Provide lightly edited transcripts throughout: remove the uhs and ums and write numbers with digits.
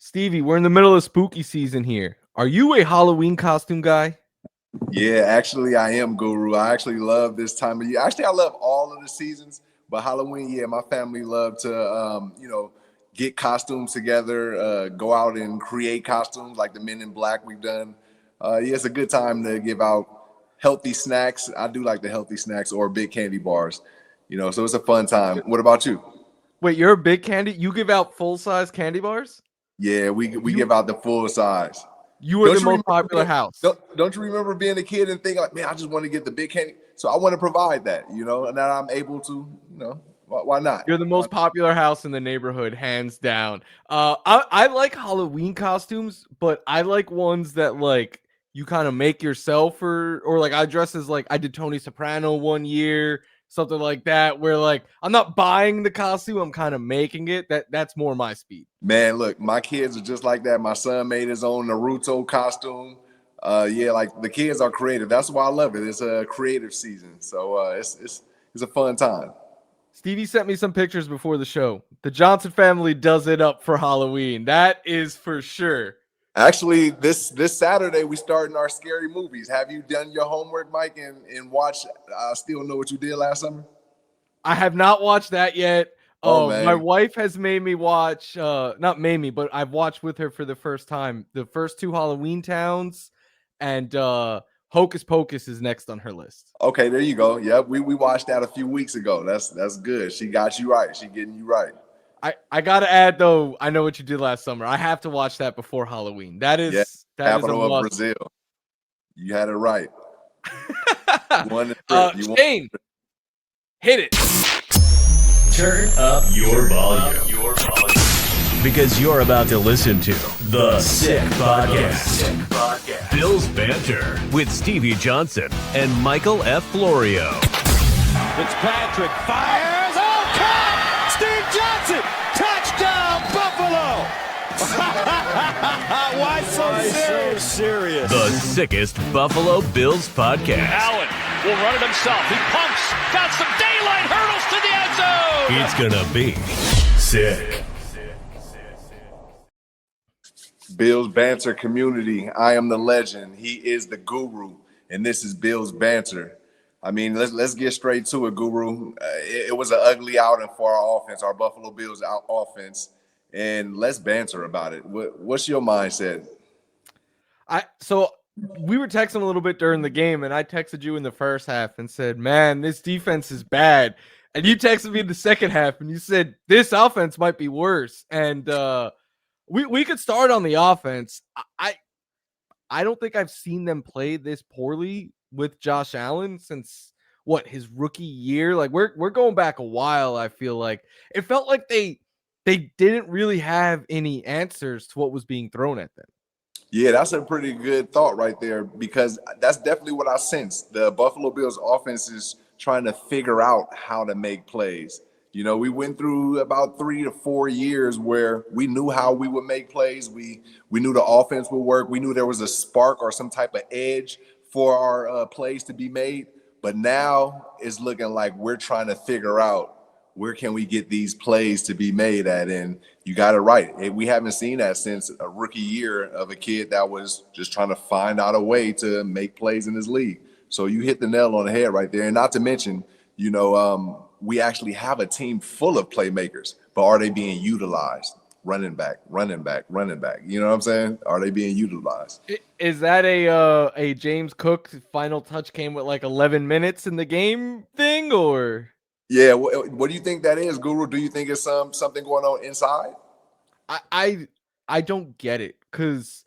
Stevie, we're in the middle of spooky season here. Are you a Halloween costume guy? Yeah, actually, I am Guru. I actually love this time of year. Actually, I love all of the seasons, but Halloween, yeah, my family love to, get costumes together, go out and create costumes like the Men in Black we've done. Yeah, it's a good time to give out healthy snacks. I do like the healthy snacks or big candy bars, so it's a fun time. What about you? Wait, you're a big candy? You give out full-size candy bars? Yeah, we You give out the full size. you are the Don't you most remember popular being, house. don't you remember being a kid and thinking like, man, I just want to get the big candy. So I want to provide that, and now I'm able to, why not? You're the most popular house in the neighborhood, hands down. I like Halloween costumes, but I like ones that like you kind of make yourself, or like I dress as like I did Tony Soprano one year, something like that, where like I'm not buying the costume, I'm kind of making it. That's more my speed. Man, look, my kids are just like that. My son made his own Naruto costume. Yeah, like the kids are creative. That's why I love it. It's a creative season, so it's a fun time. Stevie sent me some pictures before the show. The Johnson family does it up for Halloween. That is for sure. Actually, this Saturday we starting our scary movies. Have you done your homework, Mike, and watch Still Know What You Did Last Summer? I have not watched that yet. Oh My man, wife has made me watch, not made me, but I've watched with her for the first time the first two Halloween Towns, and Hocus Pocus is next on her list. okay, there you go. Yep, we watched that a few weeks ago. That's good. She got you right. She getting you right. I gotta add though, I Know What You Did Last Summer. I have to watch that before Halloween. That Yeah, is a capital of must. Brazil. You had it right. You won the trip. You won. Shane, hit it. Turn up your volume. Because you're about to listen to The Sick Podcast. Bill's Banter with Stevie Johnson and Michael F. Florio. Fitzpatrick fires. Oh, caught! Steve Johnson! Touchdown, Buffalo! Why so serious? The sickest Buffalo Bills podcast. Allen will run it himself. He pumps. Got some daylight. Hurdles to the end zone. It's gonna be sick. Bill's Banter community. I am the legend. He is the guru, and this is Bill's Banter. I mean, let's get straight to it, Guru. It was an ugly outing for our offense, our Buffalo Bills offense, and let's banter about it. What's your mindset? So we were texting a little bit during the game, and I texted you in the first half and said, "Man, this defense is bad." And you texted me in the second half, and you said this offense might be worse. And we could start on the offense. I don't think I've seen them play this poorly with Josh Allen since his rookie year. Like we're going back a while. I feel like it felt like they didn't really have any answers to what was being thrown at them. Yeah, that's a pretty good thought right there, because that's definitely what I sense. The Buffalo Bills offense is trying to figure out how to make plays. We went through about 3 to 4 years where we knew how we would make plays. We knew the offense would work. We knew there was a spark or some type of edge for our plays to be made. But now it's looking like we're trying to figure out where can we get these plays to be made at. And you got it right. We haven't seen that since a rookie year of a kid that was just trying to find out a way to make plays in this league. So you hit the nail on the head right there. And not to mention, we actually have a team full of playmakers, but are they being utilized? Running back. You know what I'm saying? Are they being utilized? Is that a James Cook final touch came with like 11 minutes in the game thing, or? Yeah. What do you think that is, Guru? Do you think it's something going on inside? I don't get it, because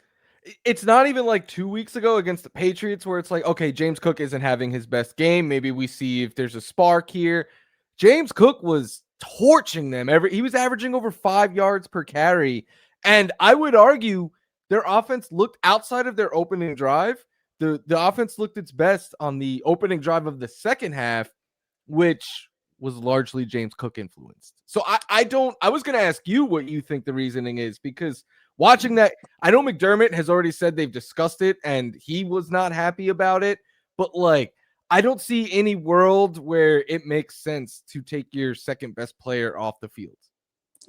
it's not even like 2 weeks ago against the Patriots where it's like, okay, James Cook isn't having his best game. Maybe we see if there's a spark here. James Cook was torching them. He was averaging over 5 yards per carry. And I would argue their offense looked outside of their opening drive. The offense looked its best on the opening drive of the second half, which was largely James Cook influenced. So I was going to ask you what you think the reasoning is, because watching that, I know McDermott has already said they've discussed it and he was not happy about it, but like, I don't see any world where it makes sense to take your second best player off the field.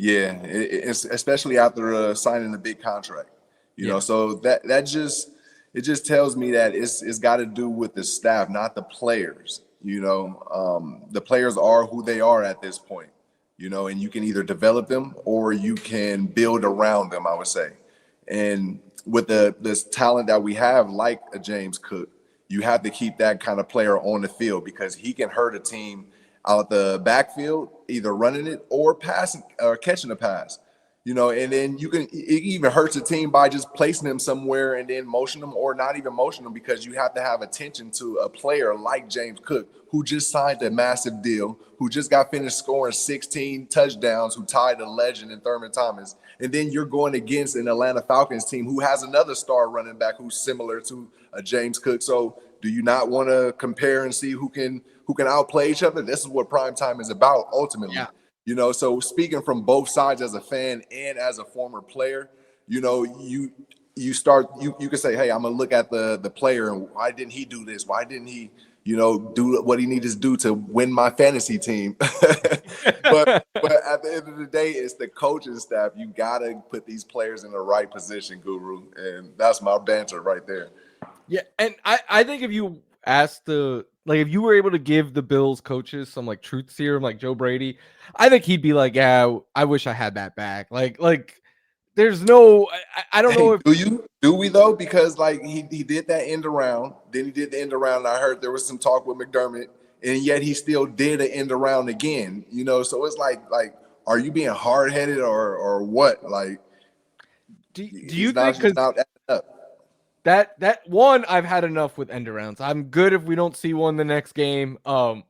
Yeah, it's especially after signing a big contract, Yeah. So that just tells me that it's got to do with the staff, not the players. The players are who they are at this point, and you can either develop them or you can build around them, I would say. And with this talent that we have, like a James Cook, you have to keep that kind of player on the field because he can hurt a team out the backfield, either running it or passing or catching a pass. And then it even hurts a team by just placing them somewhere and then motion them or not even motion them because you have to have attention to a player like James Cook, who just signed a massive deal, who just got finished scoring 16 touchdowns, who tied a legend in Thurman Thomas. And then you're going against an Atlanta Falcons team who has another star running back who's similar to a James Cook. So do you not want to compare and see who can outplay each other? This is what prime time is about ultimately. Yeah. So speaking from both sides as a fan and as a former player, you can say, hey, I'm gonna look at the player and why didn't he do this? Why didn't he, do what he needed to do to win my fantasy team? but at the end of the day, it's the coaching staff. You gotta put these players in the right position, Guru. And that's my banter right there. Yeah, and I think if you asked if you were able to give the Bills coaches some like truth serum like Joe Brady, I think he'd be like, yeah, I wish I had that back. Like there's no, I don't know if do we though? Because like he did that end around, then he did the end around. And I heard there was some talk with McDermott, and yet he still did an end around again. So it's like are you being hard headed or what? Like, do you think because not adding up. That one, I've had enough with end arounds. I'm good if we don't see one the next game. Do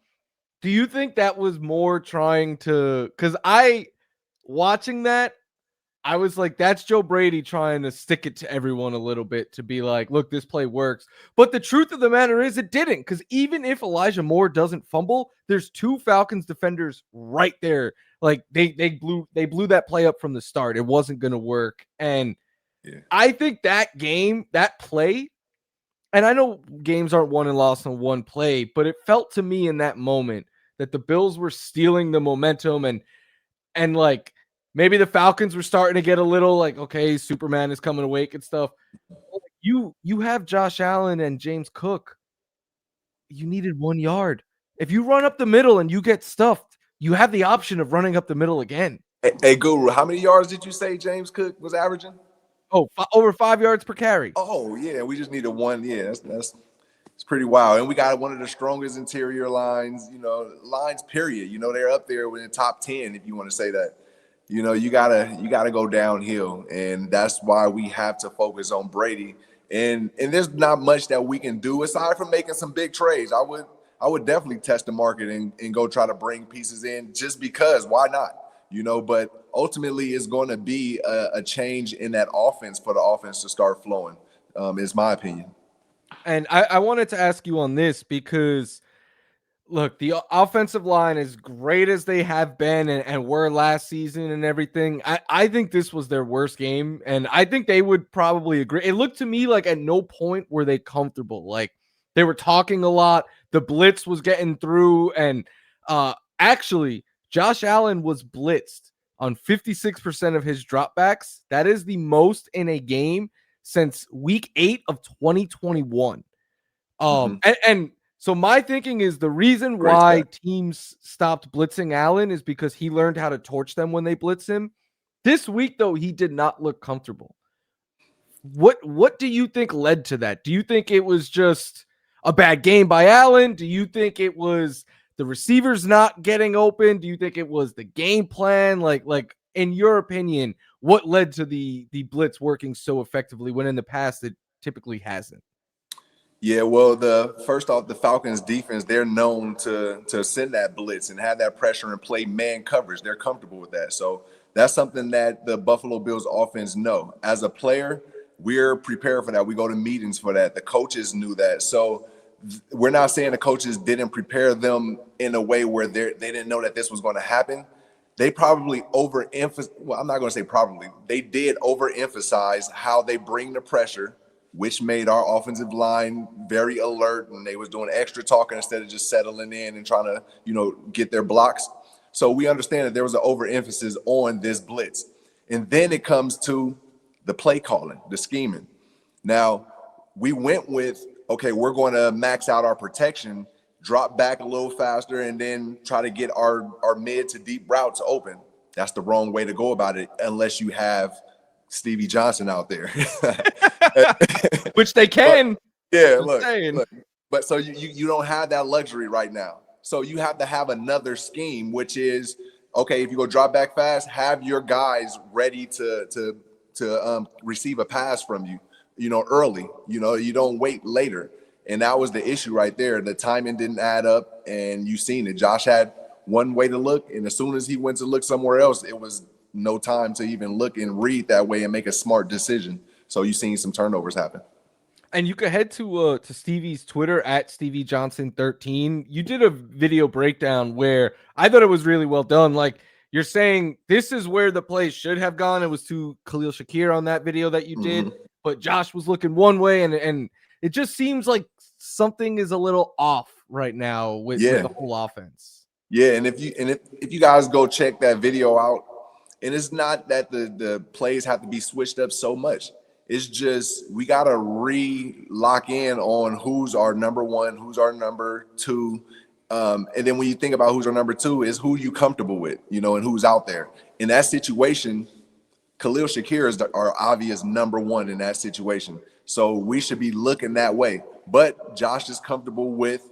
you think that was more trying to? Because watching that, I was like, that's Joe Brady trying to stick it to everyone a little bit to be like, look, this play works. But the truth of the matter is, it didn't. Because even if Elijah Moore doesn't fumble, there's two Falcons defenders right there. Like they blew that play up from the start. It wasn't going to work, and yeah. I think that game, that play, and I know games aren't won and lost on one play, but it felt to me in that moment that the Bills were stealing the momentum and like maybe the Falcons were starting to get a little like, okay, Superman is coming awake and stuff. You have Josh Allen and James Cook. You needed 1 yard. If you run up the middle and you get stuffed, you have the option of running up the middle again. Hey, Guru, how many yards did you say James Cook was averaging? Oh, over 5 yards per carry. Oh, yeah. We just needed one. Yeah, that's it's pretty wild. And we got one of the strongest interior lines, lines, period. They're up there in the top 10, if you want to say that. You gotta go downhill. And that's why we have to focus on Brady. And there's not much that we can do aside from making some big trades. I would definitely test the market and go try to bring pieces in just because. Why not? But ultimately it's going to be a change in that offense for the offense to start flowing, is my opinion. And I wanted to ask you on this because, look, the offensive line, as great as they have been and were last season and everything, I think this was their worst game. And I think they would probably agree. It looked to me like at no point were they comfortable. Like they were talking a lot. The blitz was getting through. And actually, Josh Allen was blitzed on 56% of his dropbacks. That is the most in a game since week 8 of 2021. And so my thinking is the reason why teams stopped blitzing Allen is because he learned how to torch them when they blitz him. This week, though, he did not look comfortable. What do you think led to that? Do you think it was just a bad game by Allen? Do you think it was the receivers not getting open? Do you think it was the game plan? Like in your opinion, what led to the blitz working so effectively when in the past it typically hasn't? Yeah, well, first off, the Falcons defense, they're known to send that blitz and have that pressure and play man coverage. They're comfortable with that. So that's something that the Buffalo Bills offense know. As a player, we're prepared for that. We go to meetings for that. The coaches knew that. So we're not saying the coaches didn't prepare them in a way where they didn't know that this was going to happen. They probably overemphasized. Well, I'm not going to say probably. They did overemphasize how they bring the pressure, which made our offensive line very alert, and they was doing extra talking instead of just settling in and trying to, get their blocks. So we understand that there was an overemphasis on this blitz. And then it comes to the play calling, the scheming. Now, we went with, okay, we're going to max out our protection, drop back a little faster, and then try to get our mid to deep routes open. That's the wrong way to go about it unless you have Stevie Johnson out there. Which they can. Look. But so you don't have that luxury right now. So you have to have another scheme, which is, okay, if you go drop back fast, have your guys ready to receive a pass from you, early. You don't wait later. And that was the issue right there. The timing didn't add up, and you seen it. Josh had one way to look, and as soon as he went to look somewhere else, it was no time to even look and read that way and make a smart decision. So you seen some turnovers happen. And you can head to Stevie's Twitter at Stevie Johnson 13. You did a video breakdown where I thought it was really well done. Like, you're saying this is where the play should have gone. It was to Khalil Shakir on that video that you did, but Josh was looking one way, and it just seems like something is a little off right now with the whole offense. Yeah, and if you guys go check that video out, and it's not that the plays have to be switched up so much. It's just we got to lock in on who's our number one, who's our number two. And then when you think about who's our number two, is who you comfortable with, and who's out there. In that situation, Khalil Shakir is our obvious number one in that situation. So we should be looking that way. But Josh is comfortable with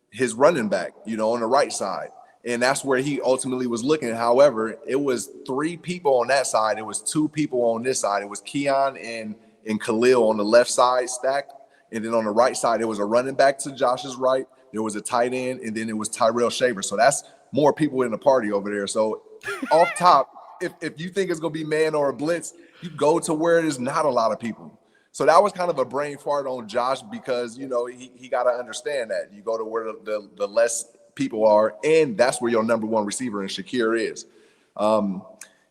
his running back, on the right side. And that's where he ultimately was looking. However, it was 3 people on that side. It was 2 people on this side. It was Keon and Khalil on the left side stacked. And then on the right side, it was a running back to Josh's right. There was a tight end, and then it was Tyrell Shaver. So that's more people in the party over there. So off top, if you think it's going to be man or a blitz, you go to where there's not a lot of people. So that was kind of a brain fart on Josh because, he got to understand that. You go to where the less people are, and that's where your number one receiver in Shakir is.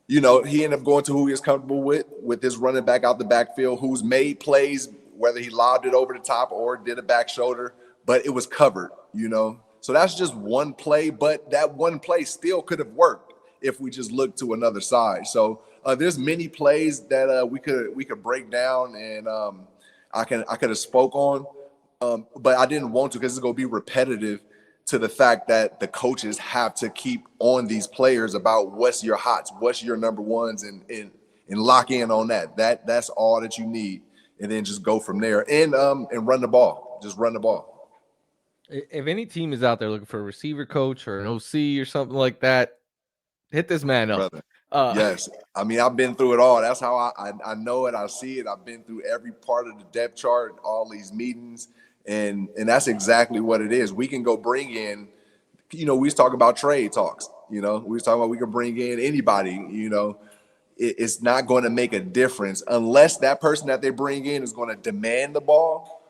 He ended up going to who he is comfortable with his running back out the backfield, who's made plays, whether he lobbed it over the top or did a back shoulder, but it was covered, So that's just one play, but that one play still could have worked if we just looked to another side. So there's many plays that we could break down, and I could have spoke on, but I didn't want to because it's going to be repetitive to the fact that the coaches have to keep on these players about what's your hots, what's your number ones, and lock in on that. That's all that you need, and then just go from there and run the ball. Just run the ball. If any team is out there looking for a receiver coach or an OC or something like that, hit this man up. Yes. I mean, I've been through it all. That's how I know it. I see it. I've been through every part of the depth chart, all these meetings. And that's exactly what it is. We can go bring in, we was talking about trade talks, we was talking about we can bring in anybody, it's not going to make a difference unless that person that they bring in is going to demand the ball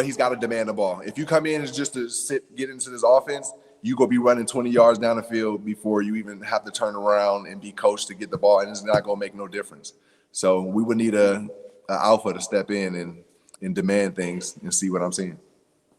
he's got to demand the ball. If you come in as just to get into this offense, you go be running 20 yards down the field before you even have to turn around and be coached to get the ball, and it's not going to make no difference. So we would need a alpha to step in and demand things and see what I'm seeing.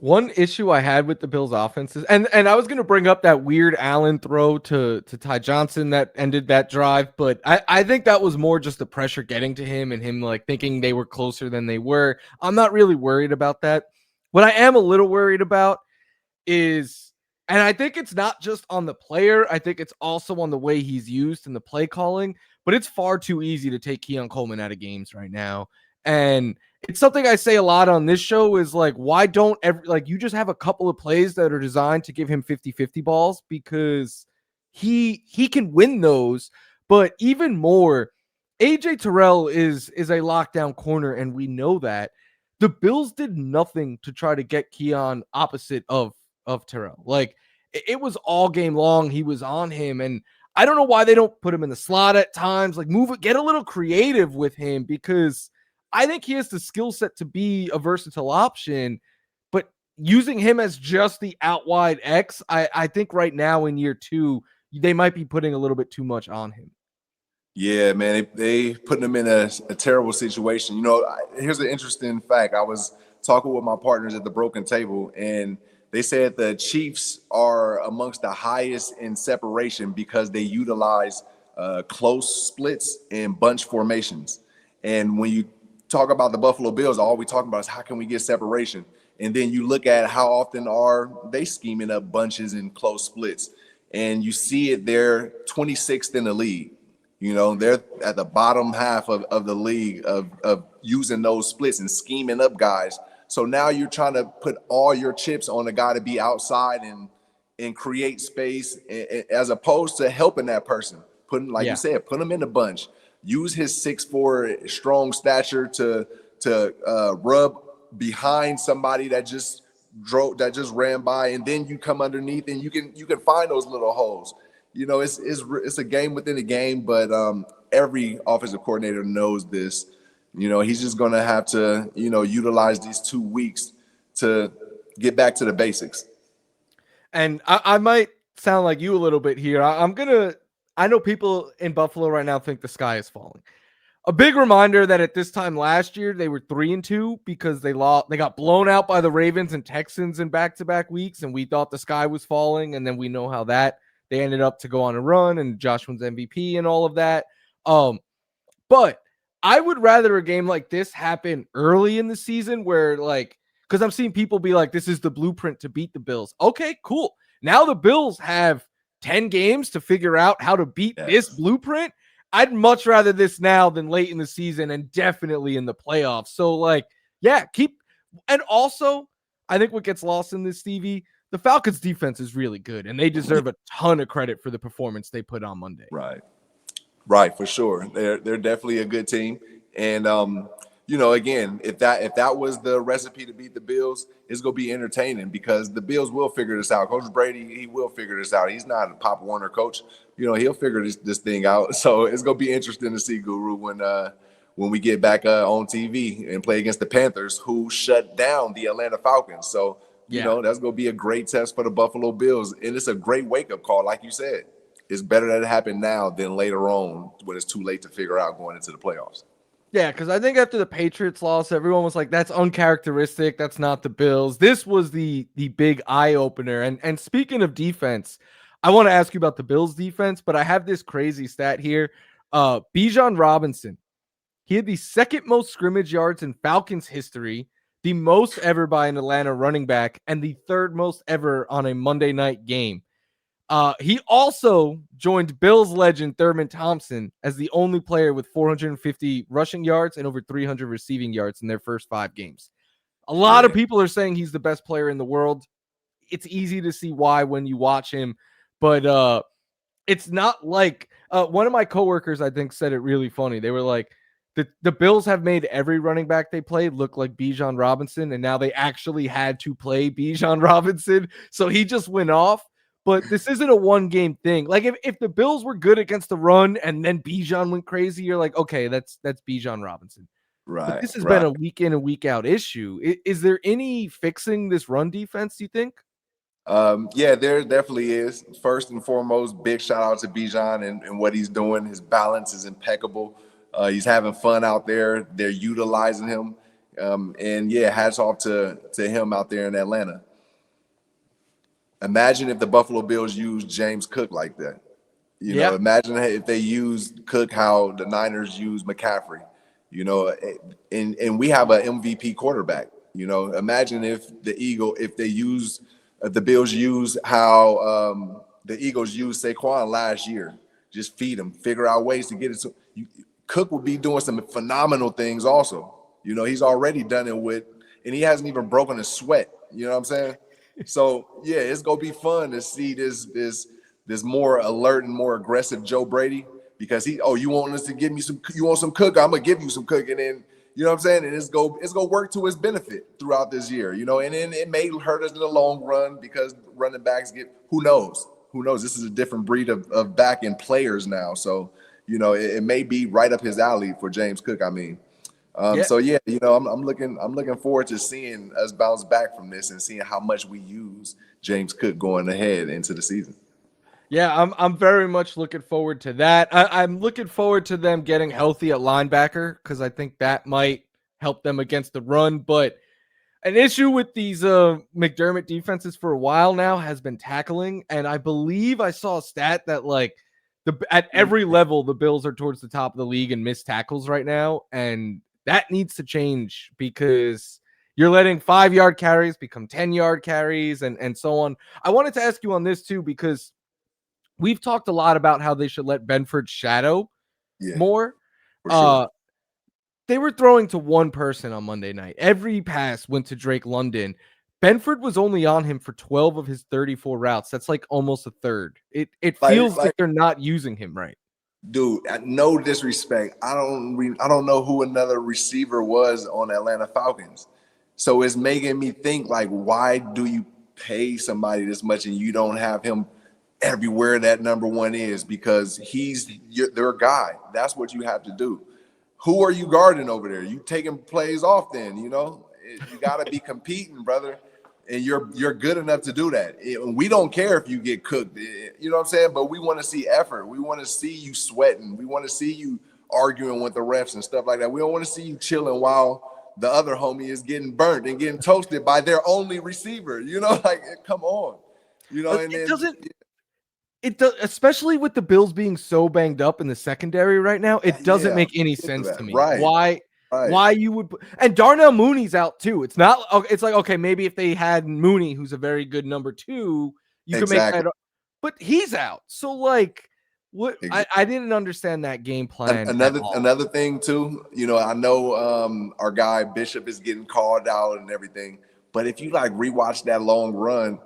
One issue I had with the Bills' offenses, and I was going to bring up that weird Allen throw to Ty Johnson that ended that drive, but I think that was more just the pressure getting to him and him like thinking they were closer than they were. I'm not really worried about that. What I am a little worried about is, and I think it's not just on the player, I think it's also on the way he's used in the play calling, but it's far too easy to take Keon Coleman out of games right now. And it's something I say a lot on this show is like, why don't you just have a couple of plays that are designed to give him 50-50 balls because he can win those. But even more, AJ Terrell is a lockdown corner, and we know that. The Bills did nothing to try to get Keon opposite of Terrell. Like, it was all game long. He was on him, and I don't know why they don't put him in the slot at times. Like, move it, get a little creative with him because I think he has the skill set to be a versatile option, but using him as just the out wide X, I think right now in year 2, they might be putting a little bit too much on him. Yeah, man, they putting him in a terrible situation. Here's an interesting fact. I was talking with my partners at the Broken Table, and They said the Chiefs are amongst the highest in separation because they utilize close splits and bunch formations. And when you talk about the Buffalo Bills, all we talk about is how can we get separation? And then you look at how often are they scheming up bunches and close splits. And you see it, they're 26th in the league. You know, they're at the bottom half of the league of using those splits and scheming up guys. So now you're trying to put all your chips on a guy to be outside and create space, as opposed to helping that person. Putting, like you said, put him in the bunch. Use his 6'4" strong stature to rub behind somebody that just ran by, and then you come underneath and you can find those little holes. You know, it's a game within a game, but every offensive coordinator knows this. You know, he's just going to have to, utilize these 2 weeks to get back to the basics. And I might sound like you a little bit here. I know people in Buffalo right now think the sky is falling. A big reminder that at this time last year, they were 3-2 because they got blown out by the Ravens and Texans in back-to-back weeks, and we thought the sky was falling, and then we know how that they ended up to go on a run, and Josh wins MVP and all of that. But I would rather a game like this happen early in the season where, because I'm seeing people be like, this is the blueprint to beat the Bills. Okay, cool. Now the Bills have 10 games to figure out how to beat this blueprint. I'd much rather this now than late in the season and definitely in the playoffs. So, and also, I think what gets lost in this, Stevie, the Falcons defense is really good, and they deserve a ton of credit for the performance they put on Monday. Right, for sure. They're definitely a good team. And, again, if that was the recipe to beat the Bills, it's going to be entertaining because the Bills will figure this out. Coach Brady, he will figure this out. He's not a Pop Warner coach. He'll figure this thing out. So it's going to be interesting to see, Guru, when we get back on TV and play against the Panthers, who shut down the Atlanta Falcons. So, that's going to be a great test for the Buffalo Bills. And it's a great wake-up call, like you said. It's better that it happened now than later on when it's too late to figure out going into the playoffs. Yeah, because I think after the Patriots loss, everyone was like, that's uncharacteristic. That's not the Bills. This was the big eye-opener. And speaking of defense, I want to ask you about the Bills defense, but I have this crazy stat here. Bijan Robinson, he had the second most scrimmage yards in Falcons history, the most ever by an Atlanta running back, and the third most ever on a Monday night game. He also joined Bills legend Thurman Thompson as the only player with 450 rushing yards and over 300 receiving yards in their first 5 games. A lot of people are saying he's the best player in the world. It's easy to see why when you watch him, but it's not like one of my coworkers, I think, said it really funny. They were like, the Bills have made every running back they played look like Bijan Robinson, and now they actually had to play Bijan Robinson, so he just went off. But this isn't a one-game thing. Like, if the Bills were good against the run and then Bijan went crazy, you're like, okay, that's Bijan Robinson. Right. But this has been a week in and week out issue. Is there any fixing this run defense, do you think? Yeah, there definitely is. First and foremost, big shout out to Bijan and what he's doing. His balance is impeccable. He's having fun out there. They're utilizing him. And yeah, hats off to him out there in Atlanta. Imagine if the Buffalo Bills used James Cook like that. Imagine if they used Cook how the Niners use McCaffrey. And we have an MVP quarterback. Imagine if the Bills use how the Eagles used Saquon last year. Just feed him, figure out ways to get it. So Cook will be doing some phenomenal things also. He's already done it and he hasn't even broken a sweat. You know what I'm saying? So yeah, it's gonna be fun to see this more alert and more aggressive Joe Brady, because you want us to give me you want some Cook, I'm gonna give you some Cook, and then you know what I'm saying, and it's gonna work to his benefit throughout this year, and then it may hurt us in the long run because running backs who knows, this is a different breed of back end players now, so it may be right up his alley for James Cook. I mean. So yeah, I'm looking forward to seeing us bounce back from this and seeing how much we use James Cook going ahead into the season. Yeah, I'm very much looking forward to that. I'm looking forward to them getting healthy at linebacker because I think that might help them against the run. But An issue with these McDermott defenses for a while now has been tackling, and I believe I saw a stat that like at every level the Bills are towards the top of the league in missed tackles right now, and that needs to change because you're letting 5-yard carries become 10-yard carries and so on. I wanted to ask you on this too because we've talked a lot about how they should let Benford shadow Yeah, more. for sure. They were throwing to one person on Monday night. Every pass went to Drake London. Benford was only on him for 12 of his 34 routes. That's like almost a third. It feels like they're not using him right. Dude, no disrespect. I don't know who another receiver was on Atlanta Falcons. So it's making me think like, why do you pay somebody this much and you don't have him everywhere that number one is? Because he's their guy. That's what you have to do. Who are you guarding over there? You taking plays off then, you know? You got to be competing, brother. And you're good enough to do that. We don't care if you get cooked, you know what I'm saying? But we want to see effort. We want to see you sweating. We want to see you arguing with the refs and stuff like that. We don't want to see you chilling while the other homie is getting burnt and getting toasted by their only receiver. You know, like, come on. You know, and it does, especially with the Bills being so banged up in the secondary right now. It doesn't make any sense to me. Right. Why you would, and Darnell Mooney's out too. It's not, it's like, okay, maybe if they had Mooney, who's a very good number 2, you could make that, but he's out. So like, what, I didn't understand that game plan. Another thing too, you know, I know our guy Bishop is getting called out and everything, but if you like rewatch that long run,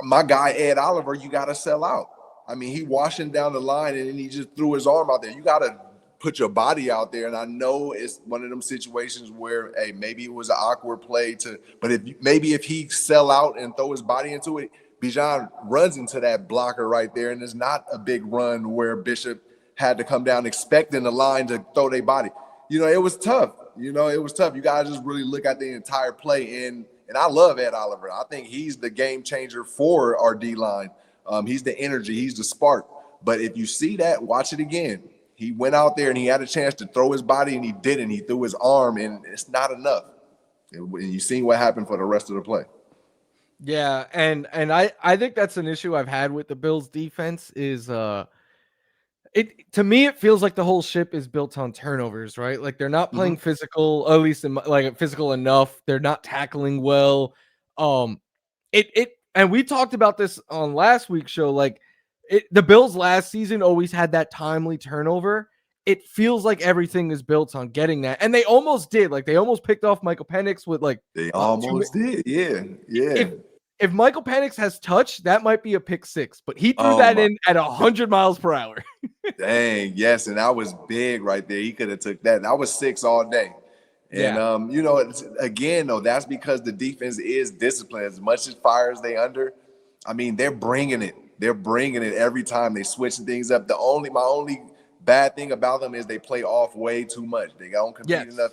my guy Ed Oliver, you got to sell out. I mean, he washing down the line and then he just threw his arm out there. You got to put your body out there. And I know it's one of them situations where, hey, maybe it was an awkward play but if he sell out and throw his body into it, Bijan runs into that blocker right there. And it's not a big run where Bishop had to come down expecting the line to throw their body. You know, it was tough. You got to just really look at the entire play. And I love Ed Oliver. I think he's the game changer for our D-line. He's the energy. He's the spark. But if you see that, watch it again. He went out there and he had a chance to throw his body and he didn't. He threw his arm and it's not enough. And you seen what happened for the rest of the play. Yeah, and I think that's an issue I've had with the Bills defense is it to me it feels like the whole ship is built on turnovers, right? Like they're not playing physical, at least like physical enough. They're not tackling well. And we talked about this on last week's show. Like the Bills last season always had that timely turnover. It feels like everything is built on getting that, and they almost did. Like they almost picked off Michael Penix with like they almost did. Yeah. If Michael Penix has touch, that might be a pick 6, but he threw that in at 100 miles per hour. Dang, yes, and that was big right there. He could have took that. That was 6 all day. And you know, again though, that's because the defense is disciplined. As much as fire as they under, I mean, they're bringing it. They're bringing it every time. They switching things up. My only bad thing about them is they play off way too much. They don't compete enough.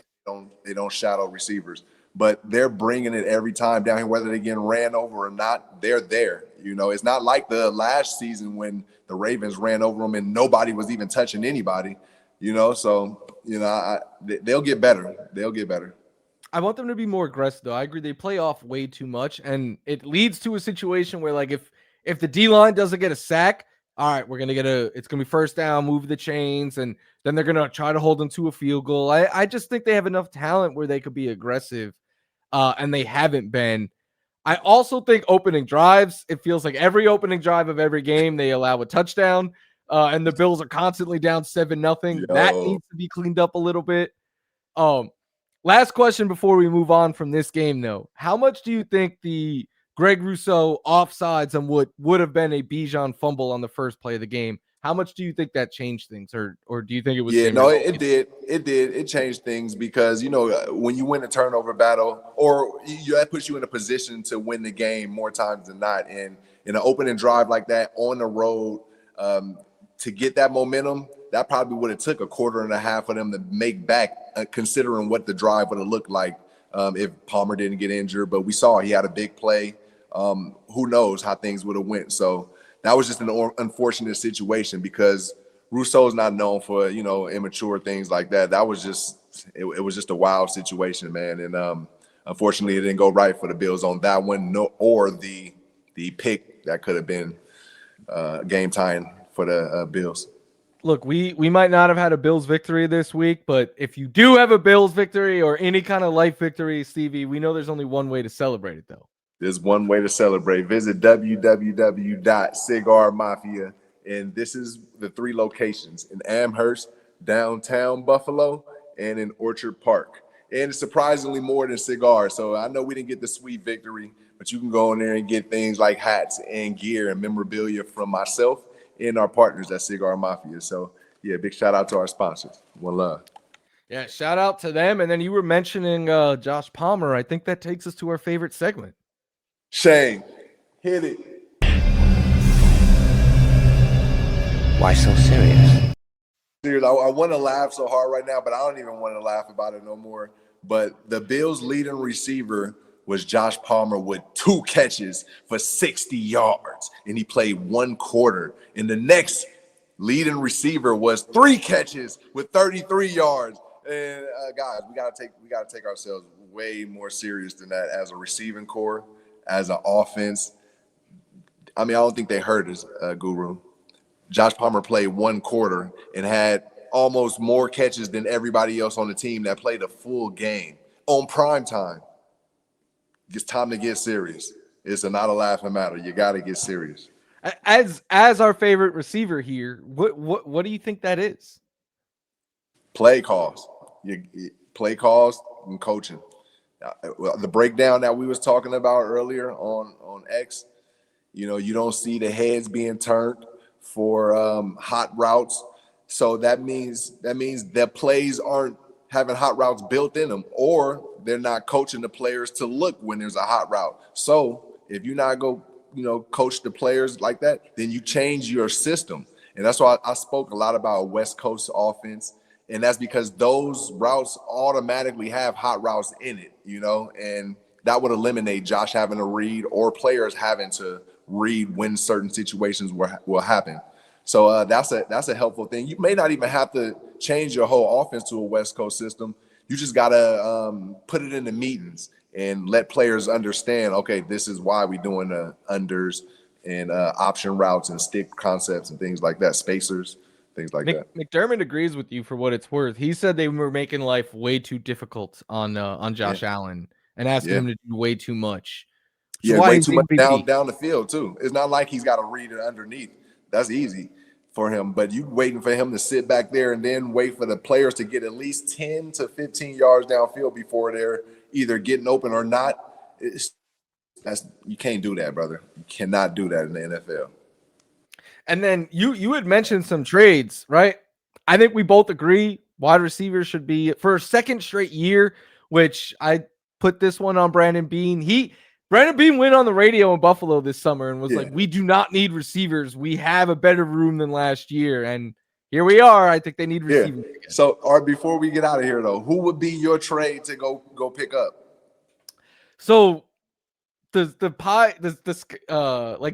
They don't shadow receivers. But they're bringing it every time down here, whether they get ran over or not. They're there. You know, it's not like the last season when the Ravens ran over them and nobody was even touching anybody. You know, so you know they'll get better. They'll get better. I want them to be more aggressive, though. I agree they play off way too much, and it leads to a situation where, like, if the D line doesn't get a sack, all right, it's gonna be first down, move the chains, and then they're gonna try to hold them to a field goal. I just think they have enough talent where they could be aggressive. And they haven't been. I also think opening drives, it feels like every opening drive of every game, they allow a touchdown. And the Bills are constantly down 7-0. That needs to be cleaned up a little bit. Last question before we move on from this game, though. How much do you think the Greg Rousseau offsides on what would have been a Bijan fumble on the first play of the game, how much do you think that changed things, or do you think it was? Yeah, no, it did. It changed things because you know when you win a turnover battle, or that puts you in a position to win the game more times than not. And in an opening drive like that on the road, to get that momentum, that probably would have took a quarter and a half of them to make back, considering what the drive would have looked like if Palmer didn't get injured. But we saw he had a big play. Who knows how things would have went? So. That was just an unfortunate situation because Rousseau's not known for, immature things like that. That was just it was just a wild situation, man. And unfortunately, it didn't go right for the Bills on that one, or the pick that could have been game time for the Bills. Look, we might not have had a Bills victory this week, but if you do have a Bills victory or any kind of life victory, Stevie, we know there's only one way to celebrate it, though. There's one way to celebrate. Visit www.cigarmafia, and this is the 3 locations in Amherst, downtown Buffalo, and in Orchard Park. And it's surprisingly more than cigars. So I know we didn't get the sweet victory, but you can go in there and get things like hats and gear and memorabilia from myself and our partners at Cigar Mafia. So, yeah, big shout out to our sponsors. One love. Yeah, shout out to them. And then you were mentioning Josh Palmer. I think that takes us to our favorite segment. Shane, hit it. Why so serious? I want to laugh so hard right now, but I don't even want to laugh about it no more. But the Bills' leading receiver was Josh Palmer with 2 catches for 60 yards, and he played 1 quarter. And the next leading receiver was 3 catches with 33 yards. And guys, we gotta take ourselves way more serious than that as a receiving core, as an offense. I mean, I don't think they heard us, Guru. Josh Palmer played 1 quarter and had almost more catches than everybody else on the team that played a full game on prime time. It's time to get serious. It's not a laughing matter. You got to get serious. As our favorite receiver here, what do you think that is? Play calls. Play calls and coaching. The breakdown that we was talking about earlier on X, you don't see the heads being turned for hot routes. So that means the plays aren't having hot routes built in them, or they're not coaching the players to look when there's a hot route. So if you not go, coach the players like that, then you change your system. And that's why I spoke a lot about West Coast offense. And that's because those routes automatically have hot routes in it, and that would eliminate Josh having to read or players having to read when certain situations will happen. So that's a helpful thing. You may not even have to change your whole offense to a West Coast system. You just got to put it in the meetings and let players understand, okay, this is why we're doing the unders and option routes and stick concepts and things like that, spacers, things like that. McDermott agrees with you for what it's worth. He said they were making life way too difficult on Josh Allen and asking him to do way too much. Yeah, way too much down the field too. It's not like he's got to read it underneath. That's easy for him, but you waiting for him to sit back there and then wait for the players to get at least 10 to 15 yards downfield before they're either getting open or not. You can't do that, brother. You cannot do that in the NFL. And then you had mentioned some trades, right? I think we both agree wide receivers should be for a second straight year, which I put this one on Brandon Beane. Brandon Beane went on the radio in Buffalo this summer and was like, we do not need receivers. We have a better room than last year. And here we are. I think they need receivers. Yeah. So, before we get out of here, though, who would be your trade to go pick up? So the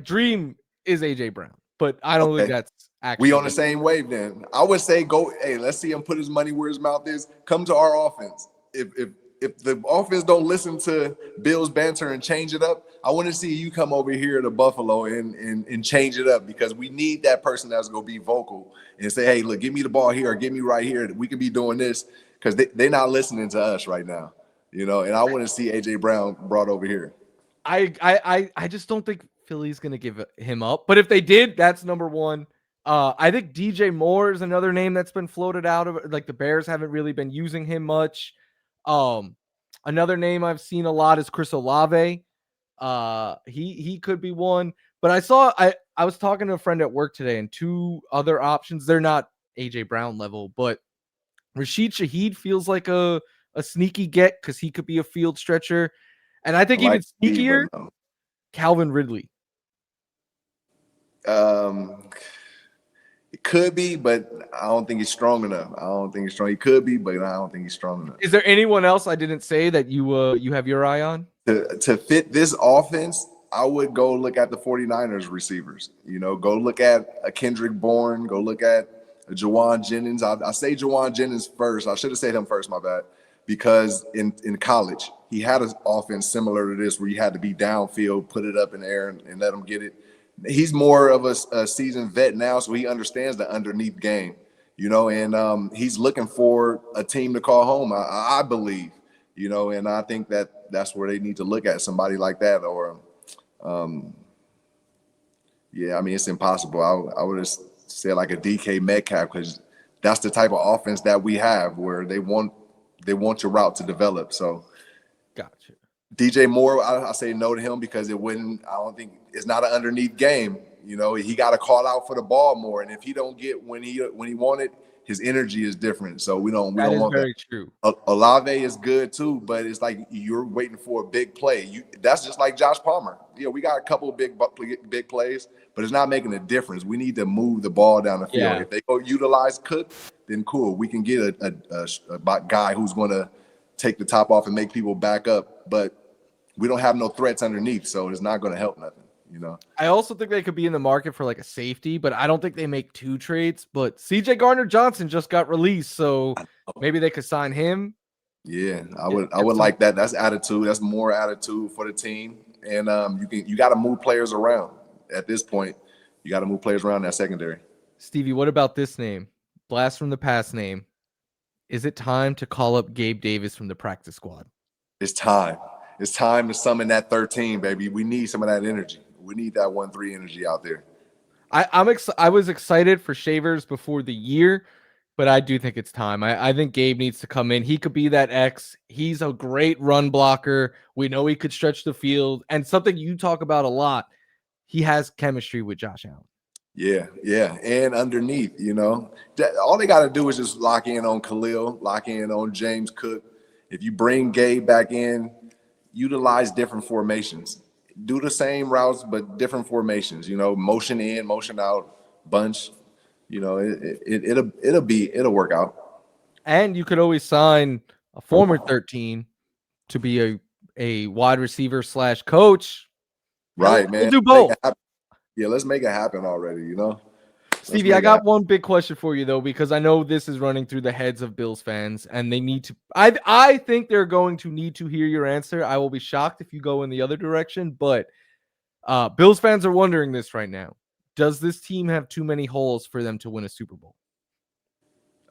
dream is AJ Brown, but I don't think that's actually. We on the same wave then. I would say let's see him put his money where his mouth is. Come to our offense. If the offense don't listen to Bill's banter and change it up, I want to see you come over here to Buffalo and change it up, because we need that person that's going to be vocal and say, hey, look, give me the ball here or give me right here. We can be doing this, because they're not listening to us right now, and I want to see A.J. Brown brought over here. I just don't think Philly's going to give him up. But if they did, that's number one. I think DJ Moore is another name that's been floated out of it. Like the Bears haven't really been using him much. Another name I've seen a lot is Chris Olave. He could be one, but I was talking to a friend at work today, and 2 other options. They're not AJ Brown level, but Rashid Shaheed feels like a sneaky get, because he could be a field stretcher. And I think even sneakier, Calvin Ridley. It could be, but I don't think he's strong enough. He could be, but I don't think he's strong enough. Is there anyone else I didn't say that you have your eye on? To fit this offense, I would go look at the 49ers receivers. Go look at a Kendrick Bourne. Go look at a Jawan Jennings. I say Jawan Jennings first. I should have said him first, my bad. because in college he had an offense similar to this where you had to be downfield, put it up in the air, and let him get it. He's more of a seasoned vet now, so he understands the underneath game, and he's looking for a team to call home. I believe, and I think that's where they need to look at somebody like that. Or, yeah, I mean, it's impossible. I would have said like a DK Metcalf, because that's the type of offense that we have where they want your route to develop. So, Gotcha. DJ Moore, I say no to him because I don't think it's not an underneath game. He got to call out for the ball more. And if he don't get when he wanted, his energy is different. So we don't want very that. True. Olave is good too, but it's like you're waiting for a big play. That's just like Josh Palmer. We got a couple of big plays, but it's not making a difference. We need to move the ball down the field. Yeah. If they go utilize Cook, then cool. We can get a guy who's going to take the top off and make people back up. But we don't have no threats underneath, so it's not going to help nothing. I also think they could be in the market for like a safety, but I don't think they make 2 trades. But CJ Gardner-Johnson just got released, so maybe they could sign him. Yeah, I would like that. That's attitude. That's more attitude for the team. And you got to move players around at this point. You got to move players around that secondary. Stevie, what about this name? Blast from the past name. Is it time to call up Gabe Davis from the practice squad? It's time. It's time to summon that 13, baby. We need some of that energy. We need that 1-3 energy out there. I was excited for Shavers before the year, but I do think it's time. I think Gabe needs to come in. He could be that X. He's a great run blocker. We know he could stretch the field. And something you talk about a lot, he has chemistry with Josh Allen. Yeah. And underneath, all they got to do is just lock in on Khalil, lock in on James Cook. If you bring Gabe back in, utilize different formations. Do the same routes, but different formations, motion in, motion out, bunch, it'll work out. And you could always sign a former 13 to be a wide receiver / coach. Right, man. We'll do both. Yeah, let's make it happen already, Stevie, I got one big question for you, though, because I know this is running through the heads of Bills fans, and they need to – I think they're going to need to hear your answer. I will be shocked if you go in the other direction, but Bills fans are wondering this right now. Does this team have too many holes for them to win a Super Bowl?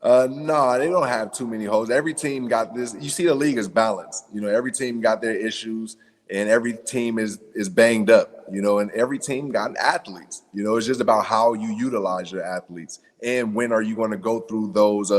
No, they don't have too many holes. Every team got this. You see the league is balanced. Every team got their issues, and every team is banged up, and every team got athletes. It's just about how you utilize your athletes and when are you going to go through those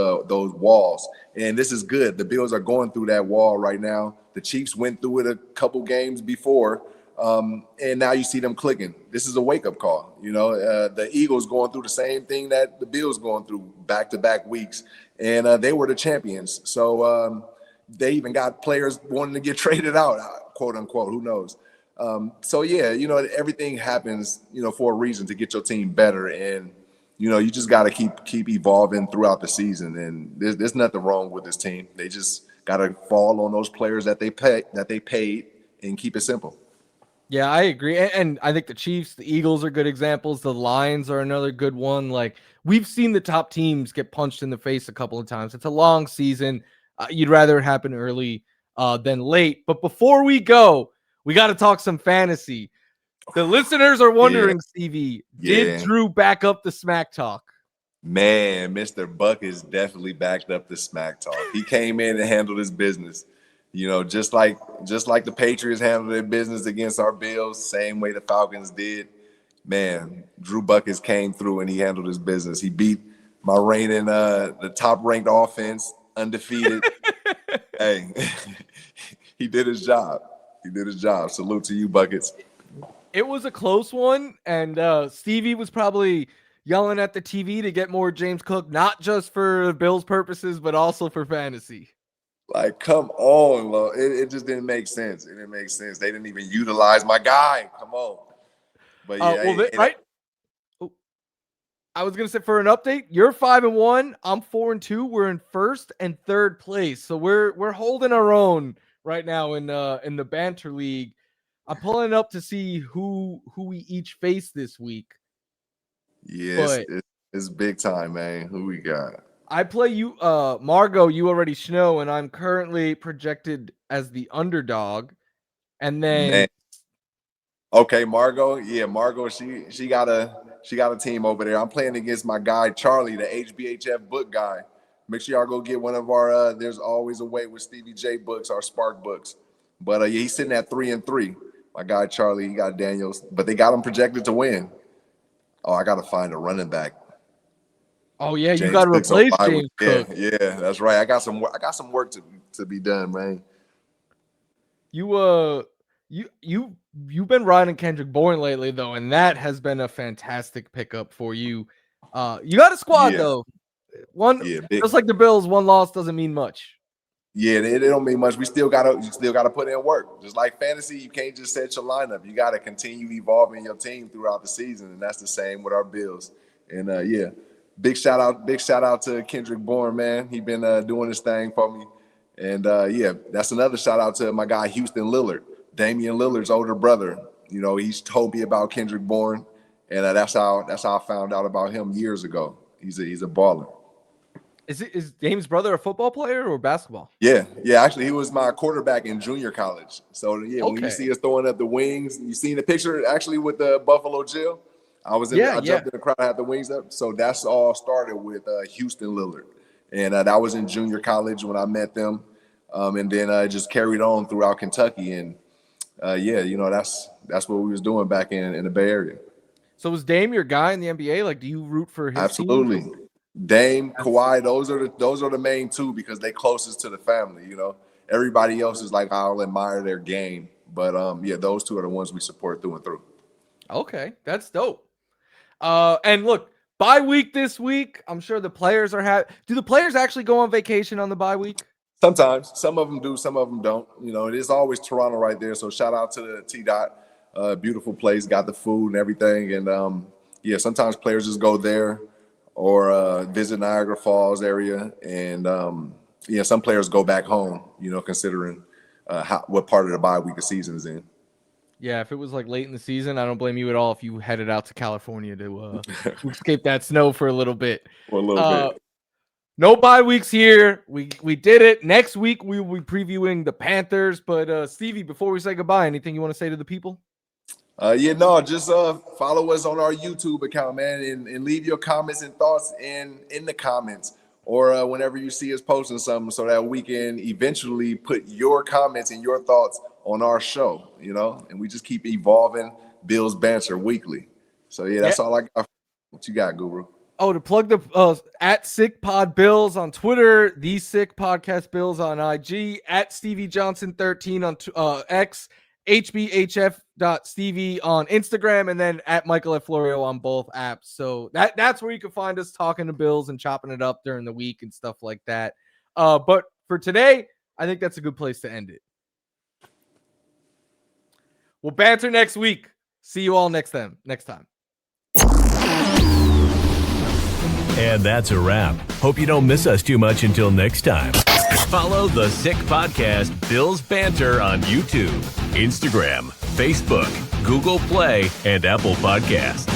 walls. And this is good. The Bills are going through that wall right now. The Chiefs went through it a couple games before, and now you see them clicking. This is a wake-up call. The Eagles going through the same thing that the Bills going through back-to-back weeks, and they were the champions. So they even got players wanting to get traded out, quote unquote. Who knows? So yeah, everything happens, for a reason to get your team better, and you just got to keep evolving throughout the season. And there's nothing wrong with this team. They just got to fall on those players that they paid, and keep it simple. Yeah, I agree. And I think the Chiefs, the Eagles are good examples. The Lions are another good one. Like, we've seen the top teams get punched in the face a couple of times. It's a long season. You'd rather it happen early than late. But before we go, we got to talk some fantasy. The listeners are wondering, Stevie, did Drew back up the smack talk? Man, Mr. Buck is definitely backed up the smack talk. He came in and handled his business. Just like the Patriots handled their business against our Bills, same way the Falcons did. Man, Drew Buckets came through and he handled his business. He beat my reigning the top-ranked offense, undefeated. Hey, he did his job. Salute to you, Buckets. It was a close one, and Stevie was probably yelling at the TV to get more James Cook, not just for Bills purposes, but also for fantasy. Like, come on, Lo. It just didn't make sense. It didn't make sense. They didn't even utilize my guy. Come on. But yeah, right. I was gonna say, for an update, you're 5-1. I'm 4-2. We're in first and third place, so we're holding our own right now in the Banter League. I'm pulling up to see who we each face this week. Yes, it's big time, man. Who we got? I play you, Margot. You already know, and I'm currently projected as the underdog. And then Man. Okay, Margot. Yeah, Margot. She got a team over there. I'm playing against my guy Charlie, the HBHF book guy. Make sure y'all go get one of our. There's always a way with Stevie J books, our Spark books. But yeah, he's sitting at 3-3. My guy Charlie, he got Daniels, but they got him projected to win. Oh, I gotta find a running back. oh yeah, you James got to Cook's on replace bye James week. Cook. Yeah, that's right. I got some work to be done, man. You've been riding Kendrick Bourne lately though, and that has been a fantastic pickup for you. You got a squad Yeah. though. One Yeah, big. just like the Bills, one loss doesn't mean much. Yeah, it don't mean much. You still gotta put in work. Just like fantasy, you can't just set your lineup. You gotta continue evolving your team throughout the season, and that's the same with our Bills. And yeah, big shout out to Kendrick Bourne, man. He been doing his thing for me. And yeah, that's another shout out to my guy Houston Lillard, Damian Lillard's older brother. You know, he's told me about Kendrick Bourne, and that's how I found out about him years ago. He's a baller. Is Dame's brother a football player or basketball? Yeah. Actually, he was my quarterback in junior college. So yeah, when you see us throwing up the wings, you seen the picture actually with the Buffalo Jill. I jumped in the crowd, had the wings up. So that's all started with Houston Lillard, and that was in junior college when I met them, and then just carried on throughout Kentucky. And yeah, you know that's what we was doing back in the Bay Area. So was Dame your guy in the NBA? Like, do you root for his Absolutely. team? Dame, Kawhi, those are the main two because they closest to the family. You know, everybody else is like I'll admire their game, but yeah, those two are the ones we support through and through. Okay, that's dope. And look, bye week this week. I'm sure the players are happy. Do the players actually go on vacation on the bye week? Sometimes, some of them do, some of them don't. You know, it is always Toronto right there. So shout out to the T-Dot, beautiful place, got the food and everything. And yeah, sometimes players just go there or visit Niagara Falls area. And yeah, some players go back home, you know, considering what part of the bye week the season is in. Yeah, if it was like late in the season, I don't blame you at all if you headed out to California to escape that snow for a little bit. For a little bit. No bye weeks here. We did it. Next week we will be previewing the Panthers. But Stevie, before we say goodbye, anything you want to say to the people? Yeah, no, just follow us on our YouTube account, man, and leave your comments and thoughts in the comments or whenever you see us posting something so that we can eventually put your comments and your thoughts on our show, you know, and we just keep evolving Bills Banter weekly. So yeah, that's all I got. What you got, Guru? Oh, to plug the at Sick Pod Bills on Twitter, the Sick Podcast Bills on IG, at Stevie Johnson 13 on X, hbhf.stevie on Instagram, and then at Michael F. Florio on both apps. So that's where you can find us talking to Bills and chopping it up during the week and stuff like that. But for today, I think that's a good place to end it. We'll banter next week. See you all next time. And that's a wrap. Hope you don't miss us too much until next time. Follow the Sick Podcast Bills Banter on YouTube, Instagram, Facebook, Google Play, and Apple Podcasts.